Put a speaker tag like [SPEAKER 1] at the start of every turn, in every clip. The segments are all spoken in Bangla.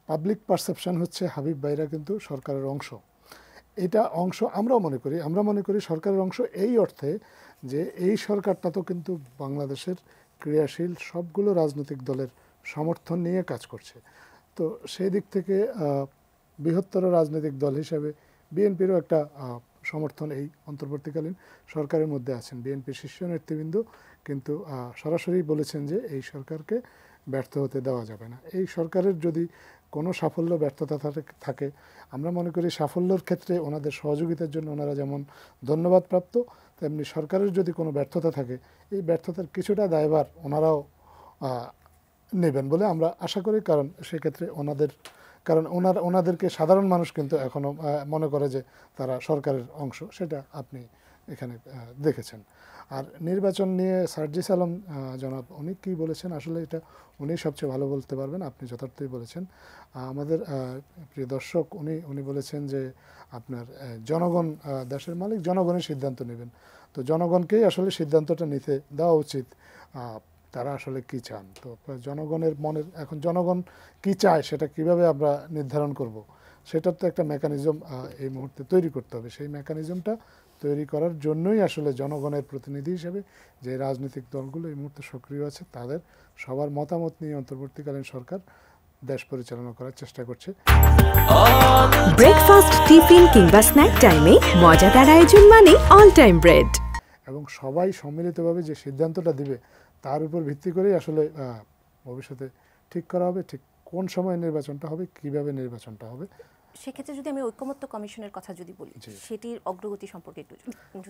[SPEAKER 1] পাবলিক পারসেপশন হচ্ছে হাবিব ভাইরা কিন্তু সরকারের অংশ। এটা অংশ আমরা মনে করি সরকারের অংশ এই অর্থে যে এই সরকারটা তো কিন্তু বাংলাদেশের ক্রিয়াশীল সবগুলো রাজনৈতিক দলের সমর্থন নিয়ে কাজ করছে। তো সেই দিক থেকে বৃহত্তর রাজনৈতিক দল হিসেবে বিএনপিরও একটা সমর্থন এই অন্তর্বর্তীকালীন সরকারের মধ্যে আছেন। বিএনপির শীর্ষ নেতৃবৃন্দ কিন্তু সরাসরি বলেছেন যে এই সরকারকে ব্যর্থ হতে দেওয়া যাবে না। এই সরকারের যদি কোনো সাফল্য ব্যর্থতা থাকে, আমরা মনে করি সাফল্যর ক্ষেত্রে ওনাদের সহযোগিতার জন্য ওনারা যেমন ধন্যবাদপ্রাপ্ত, তেমনি সরকারের যদি কোনো ব্যর্থতা থাকে এই ব্যর্থতার কিছুটা দায়ভার ওনারাও নেবেন বলে আমরা আশা করি। কারণ সেক্ষেত্রে ওনাদেরকে সাধারণ মানুষ কিন্তু এখনও মনে করে যে তারা সরকারের অংশ, সেটা আপনি এখানে দেখেছেন। আর নির্বাচন নিয়ে সার্জিস আলম জনাব উনি কী বলেছেন, আসলে এটা উনি সবচেয়ে ভালো বলতে পারবেন। আপনি যথার্থই বলেছেন। আমাদের প্রিয় দর্শক উনি বলেছেন যে আপনার জনগণ দেশের মালিক, জনগণের সিদ্ধান্ত নেবেন। তো জনগণকেই আসলে সিদ্ধান্তটা নিতে দেওয়া উচিত, তারা আসলে কি চান। তো জনগণের মনের এখন জনগণ কি চায় সেটা কিভাবে আমরা নির্ধারণ করব, সেটার তো একটা মেকানিজম এই মুহূর্তে তৈরি করতে হবে। সেই মেকানিজমটা তৈরি করার জন্যই আসলে জনগণের প্রতিনিধি হিসেবে যে রাজনৈতিক দলগুলো এই মুহূর্তে সক্রিয় আছে তাদের সবার মতামত নিয়ে অন্তর্বর্তীকালীন সরকার দেশ পরিচালনা করার চেষ্টা করছে।
[SPEAKER 2] ব্রেকফাস্ট, টিফিন কিংবা স্ন্যাক টাইমে মজাদার আয়োজন মানে অল টাইম ব্রেড।
[SPEAKER 1] এবং সবাই সম্মিলিতভাবে যে সিদ্ধান্তটা দিবে তার উপর ভিত্তি করেই আসলে ভবিষ্যতে ঠিক করা হবে ঠিক কোন সময় নির্বাচনটা হবে, কিভাবে নির্বাচনটা হবে।
[SPEAKER 3] সেক্ষেত্রে যদি আমি ঐকমত্য কমিশনের কথা যদি বলি, সেটির অগ্রগতি সম্পর্কে একটু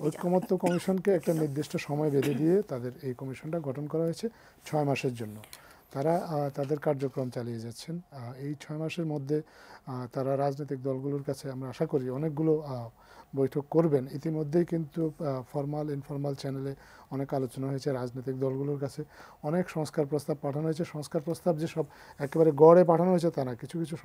[SPEAKER 1] ঐকমত্য কমিশনকে একটা নির্দিষ্ট সময় বেঁধে দিয়ে তাদের এই কমিশনটা গঠন করা হয়েছে 6 মাসের জন্য। তারা তাদের কার্যক্রম চালিয়ে যাচ্ছেন। এই 6 মাসের মধ্যে তারা রাজনৈতিক দলগুলোর কাছে আমরা আশা করি অনেকগুলো বৈঠক করবেন। ইতিমধ্যেই কিন্তু ফরমাল ইনফরমাল চ্যানেলে অনেক আলোচনা হয়েছে। রাজনৈতিক দলগুলোর কাছে অনেক সংস্কার প্রস্তাব পাঠানো হয়েছে। সংস্কার প্রস্তাব যে সব একেবারে গড়ে পাঠানো হয়েছে তা না, কিছু কিছু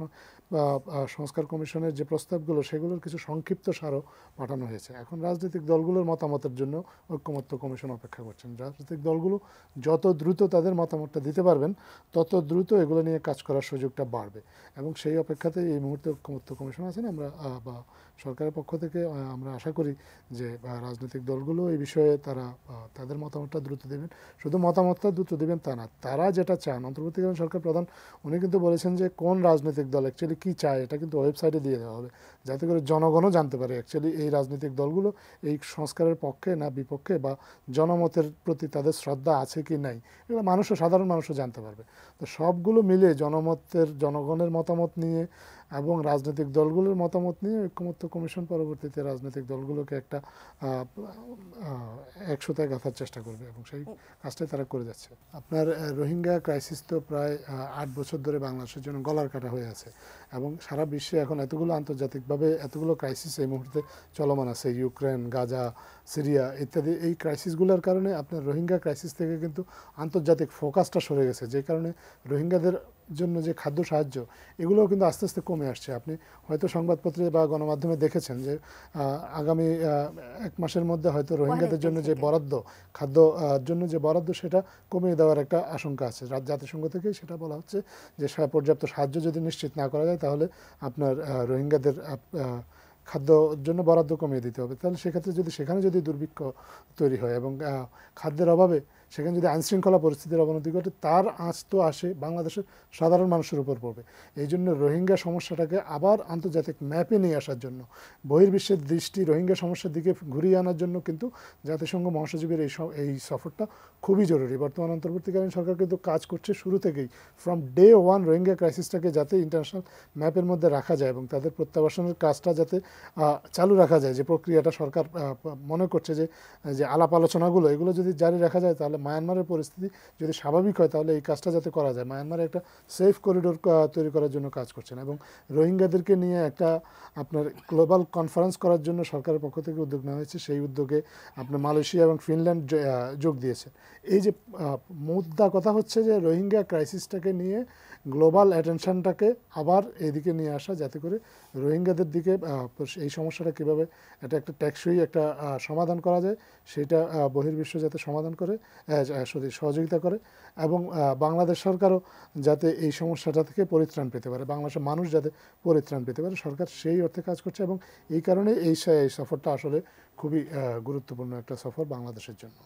[SPEAKER 1] সংস্কার কমিশনের যে প্রস্তাবগুলো সেগুলোর কিছু সংক্ষিপ্ত সারও পাঠানো হয়েছে। এখন রাজনৈতিক দলগুলোর মতামতের জন্য ঐকমত্য কমিশন অপেক্ষা করছেন। রাজনৈতিক দলগুলো যত দ্রুত তাদের মতামতটা দিতে পারবেন তত দ্রুত এগুলো নিয়ে কাজ করার সুযোগটা বাড়বে। এবং সেই অপেক্ষাতেই এই মুহূর্তে ঐকমত্য কমিশন আছেন। আমরা বা সরকারের পক্ষ থেকে আমরা আশা করি যে রাজনৈতিক দলগুলো এই বিষয়ে তারা তাদের মতামতটা দ্রুত দেবেন। শুধু মতামতটা দ্রুত দেবেন তা না, তারা যেটা চান, অন্তর্বর্তীকালীন সরকার প্রধান উনি কিন্তু বলেছেন যে কোন রাজনৈতিক দল অ্যাকচুয়ালি কী চায় এটা কিন্তু ওয়েবসাইটে দিয়ে দেওয়া হবে, যাতে করে জনগণও জানতে পারে অ্যাকচুয়ালি এই রাজনৈতিক দলগুলো এই সংস্কারের পক্ষে না বিপক্ষে, বা জনমতের প্রতি তাদের শ্রদ্ধা আছে কি নাই, এগুলো সাধারণ মানুষও জানতে পারবে। তো সবগুলো মিলে জনগণের মতামত নিয়ে এবং রাজনৈতিক দলগুলোর মতামত নিয়ে ঐকমত্য কমিশন পরবর্তীতে রাজনৈতিক দলগুলোকে একটা একসাথে গাঁথার চেষ্টা করবে এবং সেই কাজটাই তারা করে যাচ্ছে। আপনার রোহিঙ্গা ক্রাইসিস তো প্রায় 8 বছর ধরে বাংলাদেশের জন্য গলার কাটা হয়ে আছে এবং সারা বিশ্বে এখন এতগুলো আন্তর্জাতিকভাবে এতগুলো ক্রাইসিস এই মুহূর্তে চলমান আছে, ইউক্রেন, গাজা, সিরিয়া ইত্যাদি। এই ক্রাইসিসগুলোর কারণে আপনার রোহিঙ্গা ক্রাইসিস থেকে কিন্তু আন্তর্জাতিক ফোকাসটা সরে গেছে, যে কারণে রোহিঙ্গাদের জন্য যে খাদ্য সাহায্য এগুলোও কিন্তু আস্তে আস্তে কমে আসছে। আপনি হয়তো সংবাদপত্রে বা গণমাধ্যমে দেখেছেন যে আগামী 1 মাসের মধ্যে হয়তো রোহিঙ্গাদের জন্য যে বরাদ্দ, খাদ্য জন্য যে বরাদ্দ সেটা কমিয়ে দেওয়ার একটা আশঙ্কা আছে। জাতিসংঘ থেকেই সেটা বলা হচ্ছে যে পর্যাপ্ত সাহায্য যদি নিশ্চিত না করা যায় তাহলে আপনার রোহিঙ্গাদের খাদ্যর জন্য বরাদ্দ কমিয়ে দিতে হবে। তাহলে সেক্ষেত্রে সেখানে যদি দুর্ভিক্ষ তৈরি হয় এবং খাদ্যের অভাবে সেখানে যদি আইনশৃঙ্খলা পরিস্থিতির অবনতি ঘটে, তার আঁচ তো আসে বাংলাদেশের সাধারণ মানুষের উপর পড়বে। এই জন্য রোহিঙ্গা সমস্যাটাকে আবার আন্তর্জাতিক ম্যাপে নিয়ে আসার জন্য, বহির্বিশ্বের দৃষ্টি রোহিঙ্গা সমস্যার দিকে ঘুরিয়ে আনার জন্য কিন্তু জাতিসংঘ মহাসচিবের এই সফরটা খুবই জরুরি। বর্তমান অন্তর্বর্তীকালীন সরকার কিন্তু কাজ করছে শুরু থেকেই, ফ্রম ডে ওয়ান রোহিঙ্গা ক্রাইসিসটাকে যাতে ইন্টারন্যাশনাল ম্যাপের মধ্যে রাখা যায় এবং তাদের প্রত্যাবাসনের কাজটা যাতে চালু রাখা যায়, যে প্রক্রিয়াটা সরকার মনে করছে যে আলাপ আলোচনাগুলো এগুলো যদি জারি রাখা যায় তাহলে মায়ানমারের পরিস্থিতি যদি স্বাভাবিক হয় তাহলে এই কাজটা যাতে করা যায়। মায়ানমারে একটা সেফ করিডোর তৈরি করার জন্য কাজ করছেন এবং রোহিঙ্গাদেরকে নিয়ে একটা আপনার গ্লোবাল কনফারেন্স করার জন্য সরকারের পক্ষ থেকে উদ্যোগ নেওয়া হয়েছে। সেই উদ্যোগে আপনার মালয়েশিয়া এবং ফিনল্যান্ড যোগ দিয়েছে। এই যে মুদ্রা কথা হচ্ছে যে রোহিঙ্গা ক্রাইসিসটাকে নিয়ে গ্লোবাল অ্যাটেনশনটাকে আবার এদিকে নিয়ে আসা, যাতে করে রোহিঙ্গাদের দিকে এই সমস্যাটা কীভাবে এটা একটা টেকসই একটা সমাধান করা যায়, সেটা বহির্বিশ্ব যাতে সমাধান করে সহযোগিতা করে, এবং বাংলাদেশ সরকারও যাতে এই সমস্যাটা থেকে পরিত্রাণ পেতে পারে, বাংলাদেশের মানুষ যাতে পরিত্রাণ পেতে পারে, সরকার সেই অর্থে কাজ করছে। এবং এই কারণে এই সফরটা আসলে খুবই গুরুত্বপূর্ণ একটা সফর বাংলাদেশের জন্য।